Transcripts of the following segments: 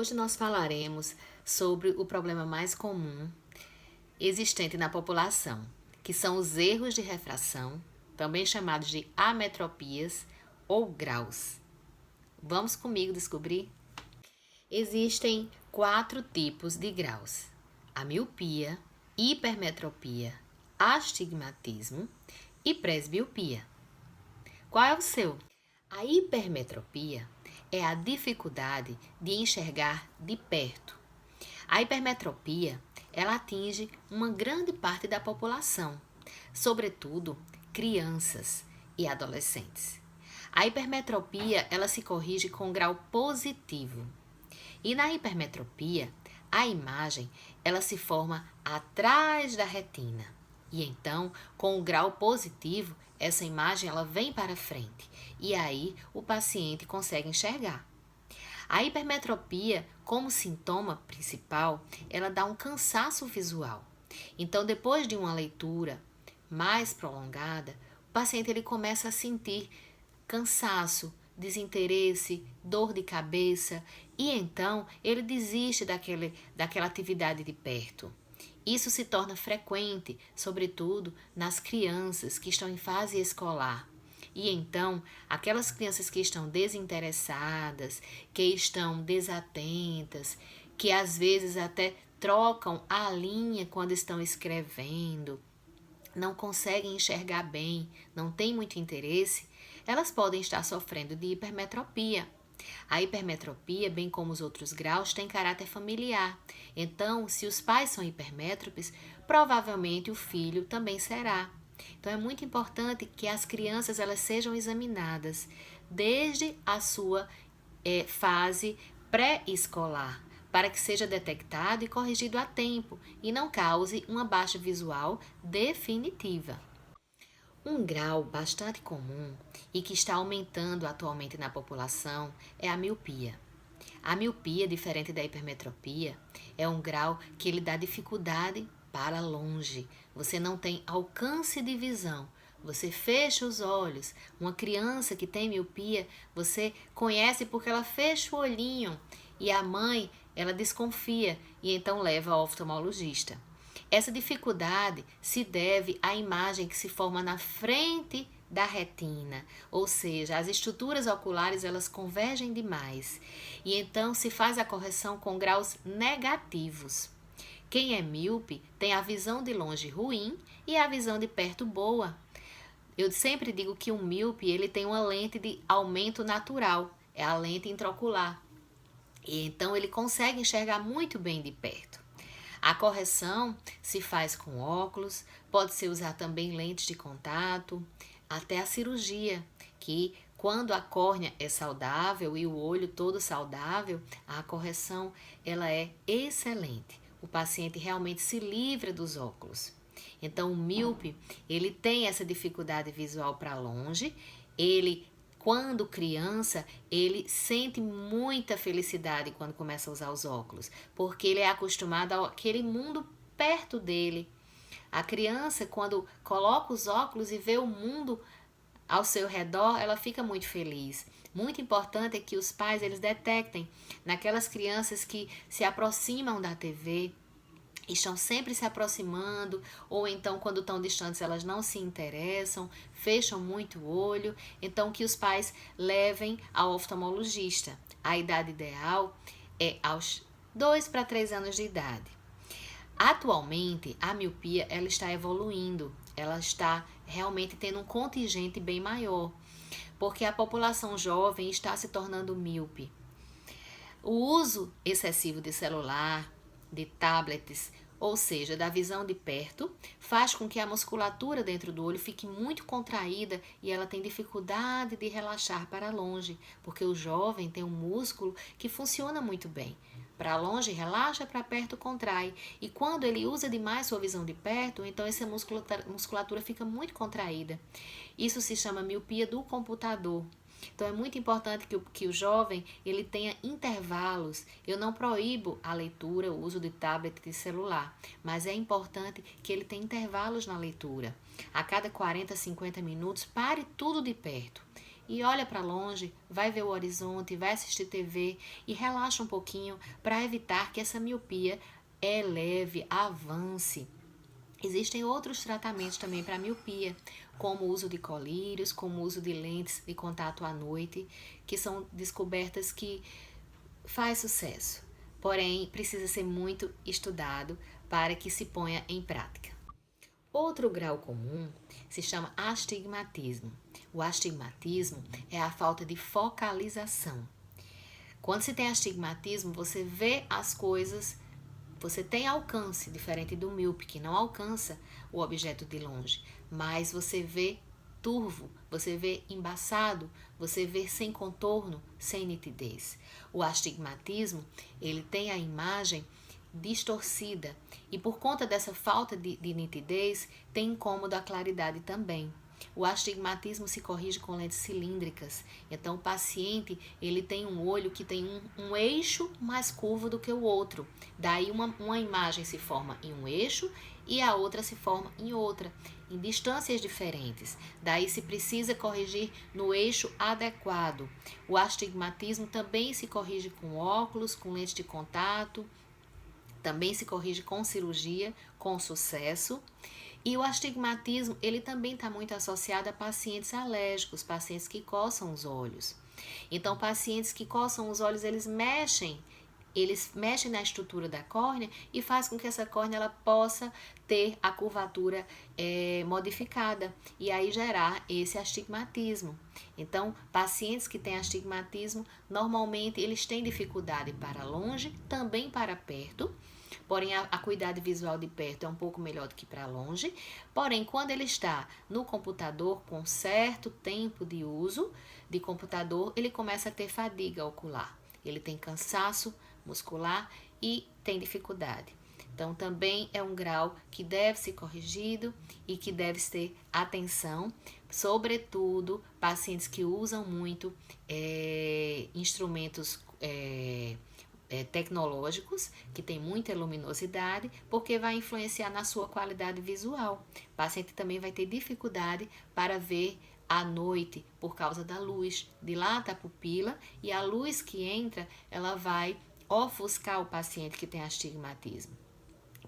Hoje nós falaremos sobre o problema mais comum existente na população, que são os erros de refração, também chamados de ametropias ou graus. Vamos comigo descobrir? Existem 4 tipos de graus: a miopia, hipermetropia, astigmatismo e presbiopia. Qual é o seu? A hipermetropia é a dificuldade de enxergar de perto. A hipermetropia, ela atinge uma grande parte da população, sobretudo crianças e adolescentes. A hipermetropia, ela se corrige com grau positivo. E na hipermetropia, a imagem, ela se forma atrás da retina. E então, com o grau positivo, essa imagem ela vem para frente. E aí, o paciente consegue enxergar. A hipermetropia, como sintoma principal, ela dá um cansaço visual. Então, depois de uma leitura mais prolongada, o paciente ele começa a sentir cansaço, desinteresse, dor de cabeça e então ele desiste daquela atividade de perto. Isso se torna frequente, sobretudo nas crianças que estão em fase escolar. E então, aquelas crianças que estão desinteressadas, que estão desatentas, que às vezes até trocam a linha quando estão escrevendo, não conseguem enxergar bem, não têm muito interesse, elas podem estar sofrendo de hipermetropia. A hipermetropia, bem como os outros graus, tem caráter familiar. Então, se os pais são hipermétropes, provavelmente o filho também será. Então, é muito importante que as crianças elas sejam examinadas desde a sua fase pré-escolar, para que seja detectado e corrigido a tempo e não cause uma baixa visual definitiva. Um grau bastante comum e que está aumentando atualmente na população é a miopia. A miopia, diferente da hipermetropia, é um grau que ele dá dificuldade para longe. Você não tem alcance de visão. Você fecha os olhos. Uma criança que tem miopia, você conhece porque ela fecha o olhinho e a mãe, ela desconfia e então leva ao oftalmologista. Essa dificuldade se deve à imagem que se forma na frente da retina, ou seja, as estruturas oculares elas convergem demais e então se faz a correção com graus negativos. Quem é míope tem a visão de longe ruim e a visão de perto boa. Eu sempre digo que um míope ele tem uma lente de aumento natural, é a lente intraocular. E então ele consegue enxergar muito bem de perto. A correção se faz com óculos, pode-se usar também lentes de contato, até a cirurgia, que quando a córnea é saudável e o olho todo saudável, a correção ela é excelente. O paciente realmente se livra dos óculos. Então, o míope, ele tem essa dificuldade visual para longe, ele quando criança, ele sente muita felicidade quando começa a usar os óculos, porque ele é acostumado àquele mundo perto dele. A criança, quando coloca os óculos e vê o mundo ao seu redor, ela fica muito feliz. Muito importante é que os pais eles detectem naquelas crianças que se aproximam da TV, estão sempre se aproximando, ou então quando estão distantes elas não se interessam, fecham muito o olho, então que os pais levem ao oftalmologista. A idade ideal é aos 2 para 3 anos de idade. Atualmente, a miopia ela está evoluindo, ela está realmente tendo um contingente bem maior, porque a população jovem está se tornando míope. O uso excessivo de celular, de tablets, ou seja, da visão de perto, faz com que a musculatura dentro do olho fique muito contraída e ela tem dificuldade de relaxar para longe, porque o jovem tem um músculo que funciona muito bem. Para longe relaxa, para perto contrai. E quando ele usa demais sua visão de perto, então essa musculatura fica muito contraída. Isso se chama miopia do computador. Então é muito importante que o jovem ele tenha intervalos. Eu não proíbo a leitura, o uso de tablet e de celular, mas é importante que ele tenha intervalos na leitura. A cada 40, 50 minutos, pare tudo de perto e olha para longe, vai ver o horizonte, vai assistir TV e relaxa um pouquinho para evitar que essa miopia eleve, avance. Existem outros tratamentos também para miopia, como o uso de colírios, como o uso de lentes de contato à noite, que são descobertas que faz sucesso. Porém, precisa ser muito estudado para que se ponha em prática. Outro grau comum se chama astigmatismo. O astigmatismo é a falta de focalização. Quando se tem astigmatismo, você vê as coisas, você tem alcance, diferente do míope, que não alcança o objeto de longe, mas você vê turvo, você vê embaçado, você vê sem contorno, sem nitidez. O astigmatismo, ele tem a imagem distorcida e por conta dessa falta de nitidez, tem incômodo à claridade também. O astigmatismo se corrige com lentes cilíndricas. Então, o paciente ele tem um olho que tem um eixo mais curvo do que o outro. Daí, uma imagem se forma em um eixo e a outra se forma em outra, em distâncias diferentes. Daí, se precisa corrigir no eixo adequado. O astigmatismo também se corrige com óculos, com lente de contato, também se corrige com cirurgia, com sucesso. E o astigmatismo, ele também está muito associado a pacientes alérgicos, pacientes que coçam os olhos. Então, pacientes que coçam os olhos, eles mexem na estrutura da córnea e faz com que essa córnea ela possa ter a curvatura modificada e aí gerar esse astigmatismo. Então, pacientes que têm astigmatismo, normalmente eles têm dificuldade para longe, também para perto. Porém, a acuidade visual de perto é um pouco melhor do que para longe. Porém, quando ele está no computador com certo tempo de uso de computador, ele começa a ter fadiga ocular. Ele tem cansaço muscular e tem dificuldade. Então, também é um grau que deve ser corrigido e que deve ter atenção, sobretudo pacientes que usam muito instrumentos tecnológicos, que tem muita luminosidade, porque vai influenciar na sua qualidade visual. O paciente também vai ter dificuldade para ver à noite por causa da luz. Dilata a pupila e a luz que entra, ela vai ofuscar o paciente que tem astigmatismo,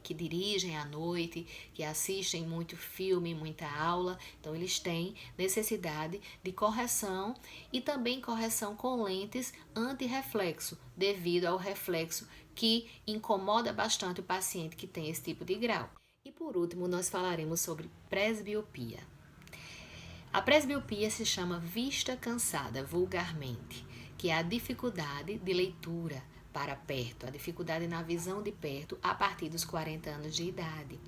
que dirigem à noite, que assistem muito filme, muita aula, então eles têm necessidade de correção e também correção com lentes anti-reflexo, devido ao reflexo que incomoda bastante o paciente que tem esse tipo de grau. E por último, nós falaremos sobre presbiopia. A presbiopia se chama vista cansada, vulgarmente, que é a dificuldade de leitura para perto, a dificuldade na visão de perto a partir dos 40 anos de idade.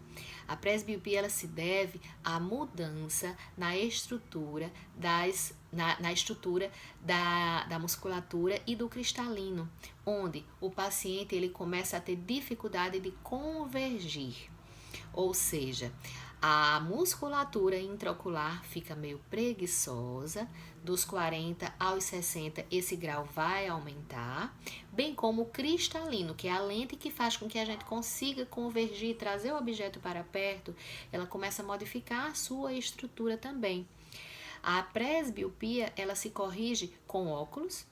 A presbiopia ela se deve à mudança na estrutura da musculatura e do cristalino, onde o paciente ele começa a ter dificuldade de convergir, ou seja, a musculatura intraocular fica meio preguiçosa, dos 40 aos 60 esse grau vai aumentar, bem como o cristalino, que é a lente que faz com que a gente consiga convergir, trazer o objeto para perto, ela começa a modificar a sua estrutura também. A presbiopia, ela se corrige com óculos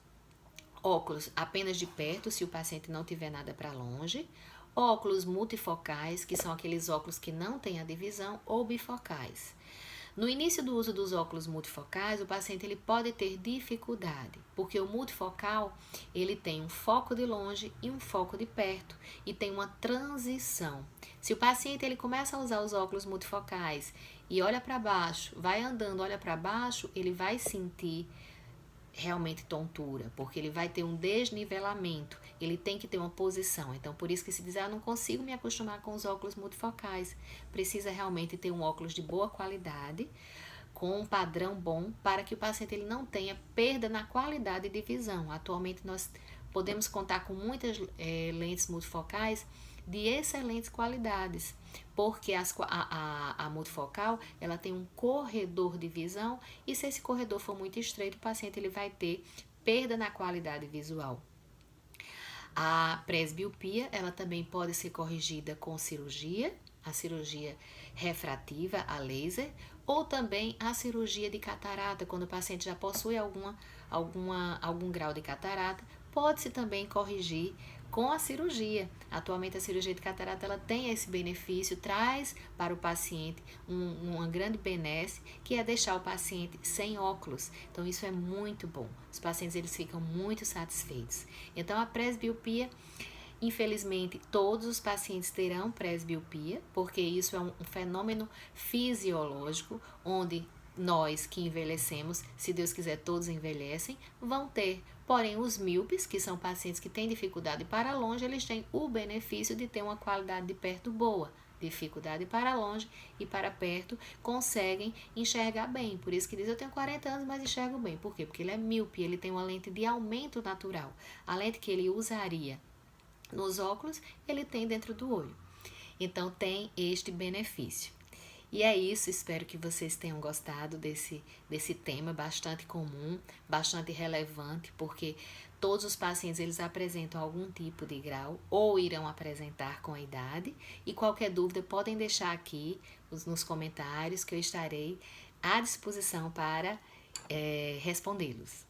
apenas de perto, se o paciente não tiver nada para longe, óculos multifocais, que são aqueles óculos que não têm a divisão, ou bifocais. No início do uso dos óculos multifocais, o paciente ele pode ter dificuldade, porque o multifocal ele tem um foco de longe e um foco de perto e tem uma transição. Se o paciente ele começa a usar os óculos multifocais e olha para baixo, vai andando, olha para baixo, ele vai sentir realmente tontura, porque ele vai ter um desnivelamento, ele tem que ter uma posição. Então, por isso que se diz, não consigo me acostumar com os óculos multifocais. Precisa realmente ter um óculos de boa qualidade, com um padrão bom, para que o paciente ele não tenha perda na qualidade de visão. Atualmente, nós podemos contar com muitas lentes multifocais de excelentes qualidades, porque a multifocal ela tem um corredor de visão e se esse corredor for muito estreito, o paciente ele vai ter perda na qualidade visual. A presbiopia ela também pode ser corrigida com cirurgia a cirurgia refrativa, a laser, ou também a cirurgia de catarata, quando o paciente já possui algum grau de catarata, pode-se também corrigir com a cirurgia. Atualmente a cirurgia de catarata ela tem esse benefício, traz para o paciente uma grande benesse, que é deixar o paciente sem óculos. Então isso é muito bom. Os pacientes eles ficam muito satisfeitos. Então a presbiopia, infelizmente, todos os pacientes terão presbiopia, porque isso é um fenômeno fisiológico, onde nós que envelhecemos, se Deus quiser todos envelhecem, vão ter. Porém, os míopes, que são pacientes que têm dificuldade para longe, eles têm o benefício de ter uma qualidade de perto boa. Dificuldade para longe e para perto conseguem enxergar bem. Por isso que diz, eu tenho 40 anos, mas enxergo bem. Por quê? Porque ele é míope, ele tem uma lente de aumento natural. A lente que ele usaria nos óculos, ele tem dentro do olho. Então, tem este benefício. E é isso, espero que vocês tenham gostado desse tema bastante comum, bastante relevante, porque todos os pacientes eles apresentam algum tipo de grau ou irão apresentar com a idade. E qualquer dúvida podem deixar aqui nos comentários que eu estarei à disposição para respondê-los.